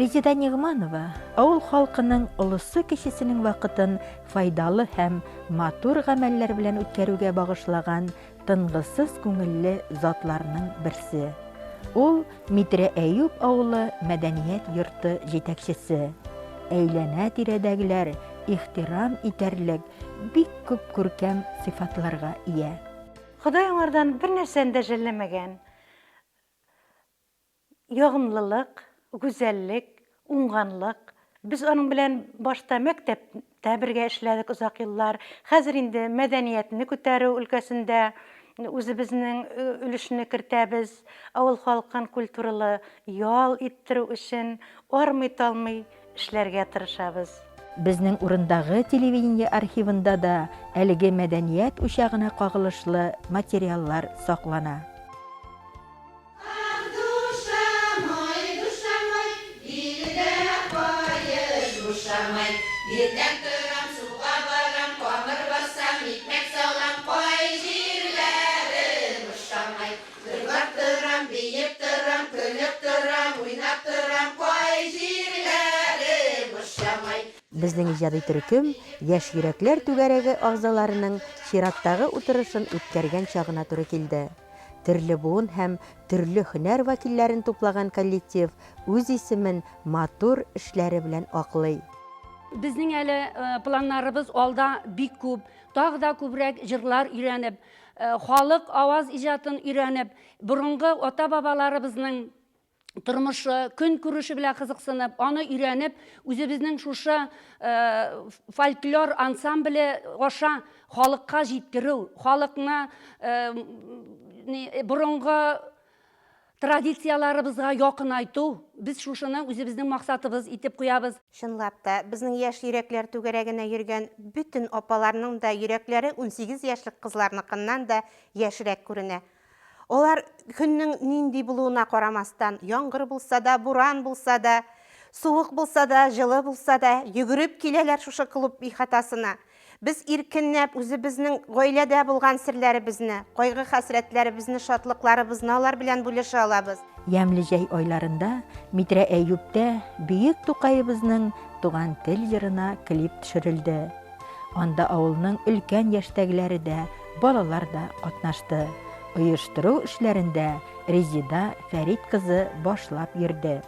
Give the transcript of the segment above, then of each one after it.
Резида Нигманова авыл халкының олысы кешесенең вакытын файдалы һәм матур гамәлләр белән үткәрүгә багышлаган тынгысыз күңелле затларның берсе. Ул Митрә Әюп авылы мәдәният йорты җитәкчесе. Әйләнә тирәдәгеләр ихтирам итәрлек бик күп күркәм сыйфатларга ия. Ходай аңардан бер нәрсәне дә жәлләмәгән. Ягымлылык, гүзәллек, уңганлык. Без аның белән башта мәктәптә бергә эшләдек озак еллар. Хәзер инде мәдәниятне күтәрү өлкәсендә үзебезнең өлешне кертәбез. Авыл халкын культуралы ял иттерү өчен армый-талмый эшләргә тырышабыз. Безнең урындагы телевидение архивында да әлеге мәдәният учагына кагылышлы материаллар саклана. Birden tıram suğa varam, komur basam, ipmek sağlam, koy jirlerim uşamay. Kırgak tıram, biyip tıram, kölüp tıram, uynap tıram, koy jirlerim uşamay. Безнең иҗади төркем яшь йөрәкләр түгәрәге агзаларының чираттагы утырышын үткәргән чагына туры килде. Төрле буын һәм төрле һөнәр вәкилләрен туплаган коллектив үз исемен матур эшләре белән аклый. Безнең әле планнарыбыз алда бик күп, тагы да күбрәк җырлар өйрәнеп, халык аваз иҗатын өйрәнеп, борынгы ата-бабаларыбызның тормышы, көн күреше белән кызыксынып, аны өйрәнеп, үзебезнең шушы фольклор ансамбле аша халыкка җиткерү, халыкны борынгы традицияларыбызга якынайту, biz шушыны үзебезнең максатыбыз итеп куябыз. Чынлап та, безнең яшь йөрәкләр түгәрәгенә йөргән бүтән апаларның да йөрәкләре 18 яшьлек кызларныкыннан да яшьрәк күренә. Олар көннең нинди булуына карамастан, яңгыр булса да, буран булса да, суык булса да, жылы булса да, йөгереп киләләр шушы клуб ихатасына. Biz иркенләп үзебезнең гаиләдә булган серләребезне, кайгы-хәсрәтләребезне, шатлыкларыбызны алар белән бүлешә алабыз. Ямлы җәй айларында Митрә Әюптә бөек Тукайыбызның туган тел җырына клип төшерелде. Анда авылның өлкән яшьтәгеләре дә, балалар да катнашты. Оештыру эшләрендә Резида Фәрит кызы башлап йөрде.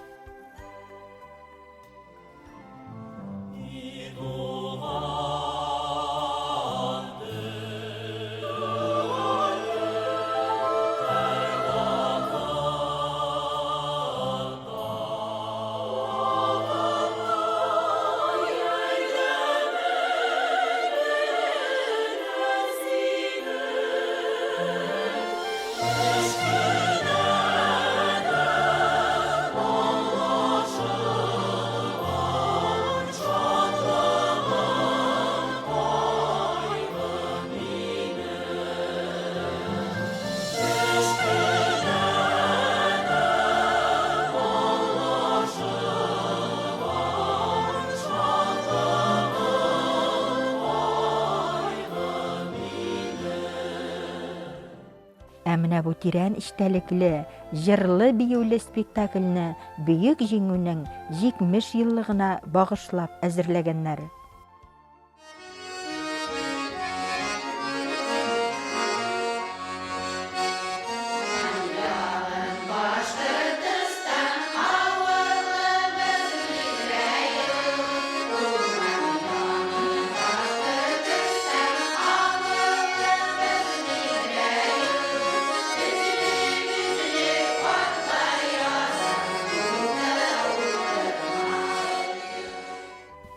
Әмінә бу тирән иштәлекле, җырлы биюле спектакльне бөек җиңүнең 70 еллыгына багышлап әзерләгәннәр.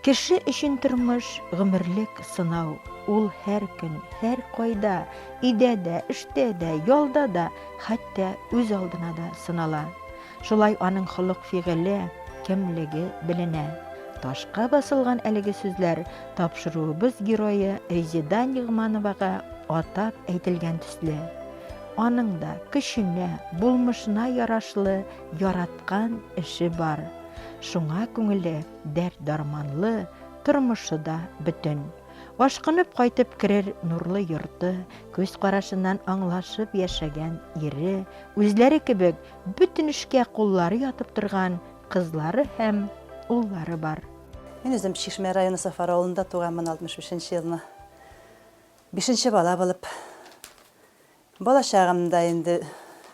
Кеше өчен тормыш гомерлек сынау. Ул һәр көн, һәр кайда, идәдә, эштәдә, ялда да, хәтта үз алдына да сынала. Шулай аның холык-фигыле, кемлеге беленә. Ташка басылган әлеге сүзләр тапшыруыбыз герое Резида Нигмановага атап әйтелгән төсле. Аның да көченә, булмышына ярашлы яраткан эше бар. Шуңа күңеле дәрт-дарманлы, тормышы да бүтән. Ашкынып кайтып керер нурлы йорты, күз карашыннан аңлашып яшәгән ире, үзләре кебек бүтән эшкә куллары ятып торган кызлары һәм уллары бар. Мен өзім Шишме районы Сафар ауылында туғанмын 65 жылына. 5 бала болып. Бала шағымда енді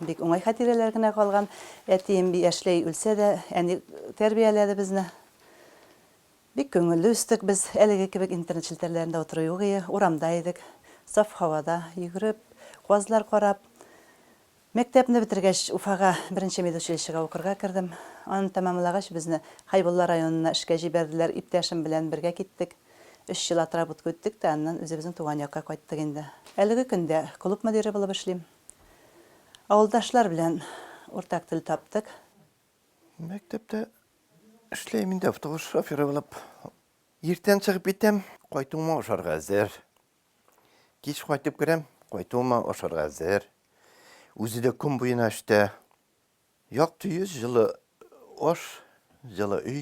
бек оңай хатирелер генә калган. Әтием яшьләй үлсә дә, әни тәрбияләде безне. Бик көңелле үстек біз әлеге кебек интернет челтәрләрендә утыру югы, урамда идек. Саф һавада йөгереп, куазлар карап. Мәктәпне битергәч Уфага 1нче медучилищега укырга кирдем. Аны тәмамлагач безне Хайбулла районына эшкә җибәрделәр. Иптәшем белән бергә киттек. 3 ел отработка үттек тә, аннан үзебезнең туган якка кайттык инде. Әлеге көндә клуб мөдире булып эшлим. Авылдашлар белән уртак тел таптык. Мәктәптә эшләйм инде, автобус шоферы булып. Иртән чыгып китәм, кайтуыма ашарга әзер. Кич кайтып керәм, кайтуыма ашарга әзер. Үзе дә көн буена эштә. Якты йөз җылы аш, җылы өй.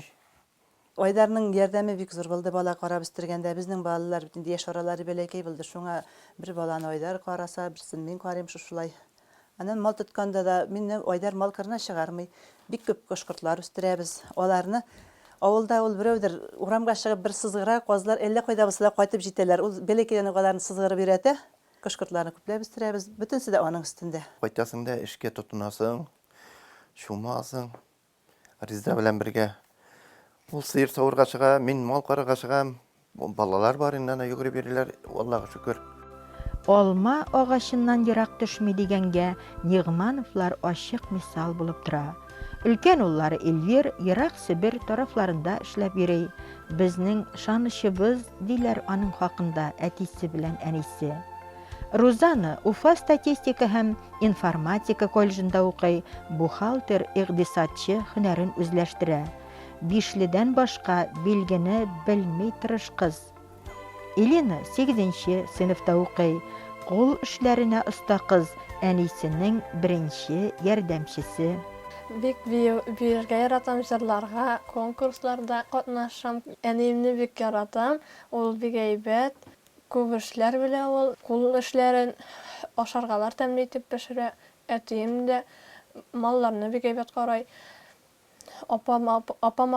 Айдарның ярдәме бик зур булды бала карап үстергәндә. Безнең балалар бит инде яшь аралары бәләкәй булды. Шуңа бер баланы Айдар караса, берсен мин карыйм шушылай. Аннан мал тотканда да мине Айдар мал кырына чыгармый. Бик күп кош-кортлар үстерәбез. Аларны авылда ул берәүдер урамга чыгып бер сызгыра, козлар әллә кайда булса кайтып җитәләр. Ул бәләкәйдән аларны сызгырып өйрәтә. Кош-кортларны күпләп үстерәбез. Бөтенсе дә аның өстендә. Кайтасың да эшкә тотынасың, шумасың. Риза белән бергә. Ул сыер савырга чыга, мин мал карарга чыгам. Балалар бар инде, йөгереп йөриләр, Аллага шөкер. Алма агачыннан ерак төшми дигәнгә Нигъмановлар ачык мисал булып тора. Өлкән уллары Эльвир ерак Себер тарафларында эшләп йөри. Безнең шанычыбыз диләр аның хакында әтисе белән әнисе. Рузана Уфа статистика һәм информатика колледжында укый, бухгалтер, игътисадчы һөнәрен үзләштерә. Бишледән башка билгене белми тырыш кыз. Элина 8нче сыйныфта укый, кул эшләренә оста кыз, әнисенең беренче ярдәмчесе. Бик биергә яратам, җырларга, конкурсларда катнашам. Әниемне бик яратам, ул бик әйбәт. Күп эшләр белә ул, кул эшләрен ашаргалар тәмле итеп пешерә. Әтием дә малларны бик әйбәт карый. Апам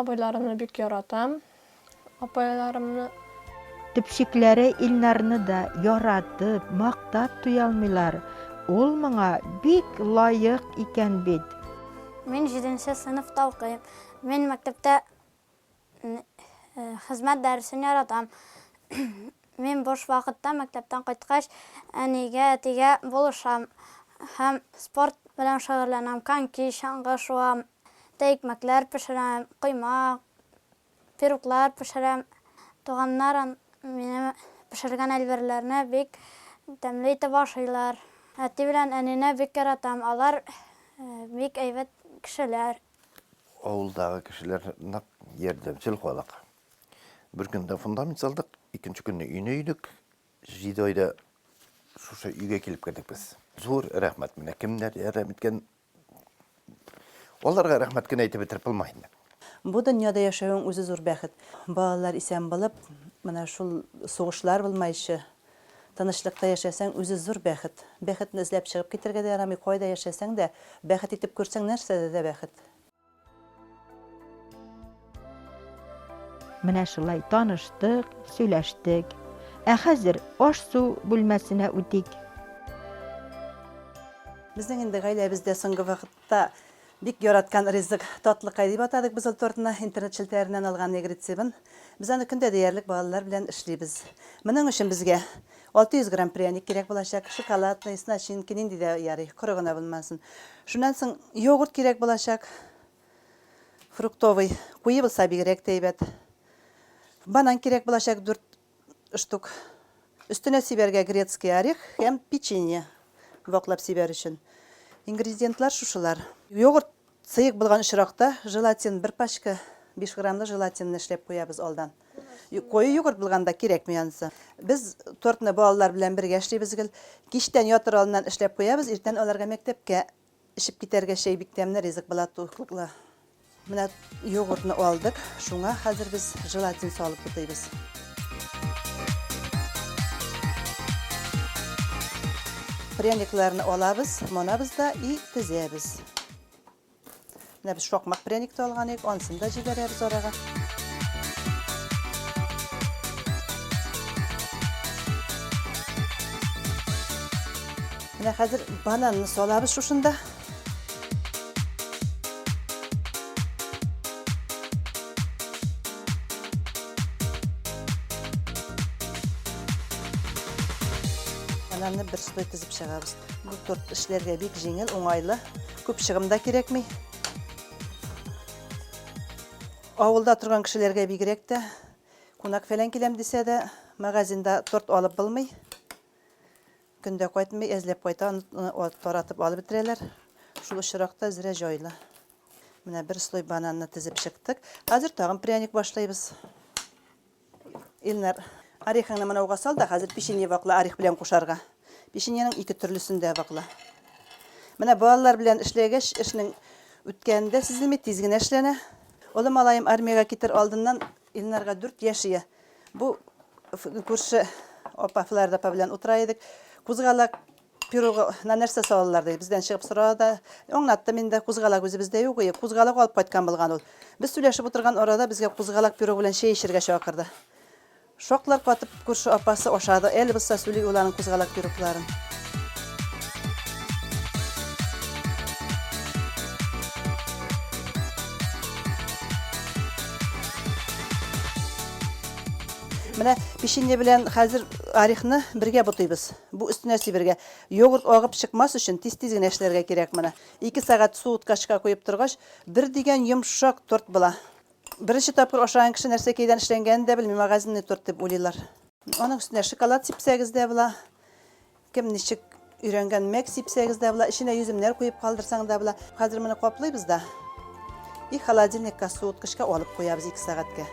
абыйларымны бик яратам. Апайларымны Төпчекләре Илнарны да яратып, мактап туя алмыйлар. Ул моңа бик лайык икән бит. Мин 7нче сыйныфта укыйм. Мин мәктәптә хезмәт дәресен яратам. Мин бош вакытта мәктәптән кайткач, әнигә, әтигә булышам һәм спорт белән шөгыльләнәм. Коньки, чаңгы шуам, тәйкмәкләр пешерәм, коймак, пироглар пешерәм. Туганнар минем пешергән әлбәрләрне бик тәмле итеп ашыйлар. Әти белән әнине бик яратам. Алар бик әйбәт кешеләр. Авылдагы кешеләр нак ярдәмчел халык. Бер көндә фундамент салдык, икенче көнне өйне өйдек. 7 айда шушы өйгә килеп кердек без. Зур рәхмәт менә кемнәр ярдәм иткән. Аларга рәхмәт кенә әйтеп бетереп булмый инде. Бу дөньяда яшәүең үзе зур бәхет. Балалар исән булып, менә шул сугышлар булмайчы, тынычлыкта яшәсәң үзе зур бәхет. Бәхетне эзләп чыгып китергә дә ярамый, кайда яшәсәң дә, бәхет итеп күрсәң нәрсәдә дә бәхет. Менә шулай таныштык, сөйләштек. Ә хәзер аш-су бүлмәсенә үтик. Безнең инде гаиләбездә соңгы вакытта бик яраткан ризык татлыкай дип атадык без ул тортны интернет челтәреннән алган рецептын. Без аны көндә диярлек балалар белән эшлибез. Моның өчен безгә 600 грамм пряник кирәк булачак, шоколадный, начинки нинди дә ярый, коры гына булмасын. Шуннан соң йогурт кирәк булачак, фруктовый, куе булса бигрәк тәйбәт. Банан кирәк булачак 4 штук. Өстенә сибәргә грецкий орех һәм печенье ваклап сибәр өчен. Ингредиентлар шушылар. Йогурт сыйык булган очракта желатин 1 пачка 5 граммлы желатинны эшләп куябыз алдан. Кое йогурт булганда кирәкми анысы. Без тортны балалар белән бергә эшлибез гел. Кичтән ятыр алдыннан эшләп куябыз, иртән аларга мәктәпкә ишеп китәргә шәй бик тәмле ризык була туклыклы. Менә йогуртны алдык, шуңа хәзер без желатин салып бутыйбыз. Пряникларны алабыз, монабыз да и тезәбез. Менә без шокмак пряникты алган идек, анысын да җибәрәбез арага. Менә хәзер бананны салабыз шушында. Бананны бер слой тизеп чыгабыз. Бу торт эшләргә бик җиңел, уңайлы. Күп чыгым да кирәкми. Авылда торган кешеләргә бигрәк тә кунак фәлән киләм дисә дә, магазинда торт алып булмый. Көндә кайтмый, әзләп кайта, таратып алып бетерәләр. Шул очракта зрә җайлы. Менә бер слой бананны тизеп чыктык. Хәзер тагын пряник башлайбыз. Илнар, орехыңны менә уга сал да, хәзер печенье вакла орех белән кушарга. Печеньеның ике төрлесендә вакла. Менә балалар белән эшләгәч, эшнең үткәндә сизелми, тиз генә эшләнә. Улым алайым армиягә китер алдыннан Илнарга 4 яшие. Бу күрше апафларда белән утыра идек. Кузгалак пирога на нәрсә салалар ди. Бездән чыгып сорады. Аңлатты миндә кузгалак үзебездә юк, кузгалак алып кайткан булган ул. Без сөйләшеп утырган арада безгә кузгалак пирог белән чәй эчәргә чакырды. Шоклар катып күрше апасы ашады. Әле булса сөйли уларның кузгалак пирогларын. Менә печенье белән хәзер орехны бергә бутыйбыз. Бу өстенә сибергә. Йогурт агып чыкмас өчен тиз-тиз генә эшләргә кирәк менә. 2 сәгать суыткачка куеп торгач, бер дигән йомшак торт була. Беренче тапкыр ашаган кеше нәрсә кайдан эшләнгәнен дә белми, магазинный торт дип уйлыйлар. Аның өстенә шоколад сипсәгез дә була. Кем ничек өйрәнгән мәк сипсәгез дә була. Иченә yüземнәр куеп калдырсаң да була. Хәзер моны каплыйбыз да. И холодильникка суыткычка алып куябыз 2 сәгатькә.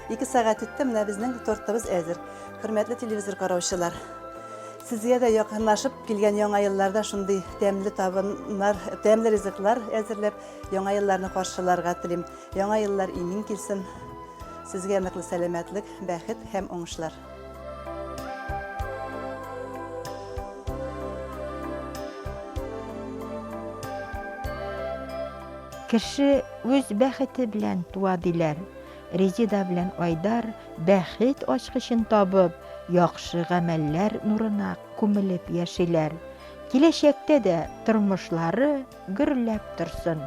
Ике сәгать үтте, менә безнең тортыбыз әзер. Хөрмәтле телевизор караучылар, сезгә дә якынлашып килгән яңа елларда шундый тәмле табыннар, тәмле ризыклар әзерләп, яңа елларны каршыларга телим. Яңа еллар имин килсен. Сезгә ныклы сәламәтлек, бәхет һәм уңышлар. Кеше үз бәхете белән туа диләр. Резида белән Айдар бәхет ачкычын табып, яхшы гамәлләр нурына күмелеп яшиләр. Киләчәктә дә тормышлары гөрләп торсын.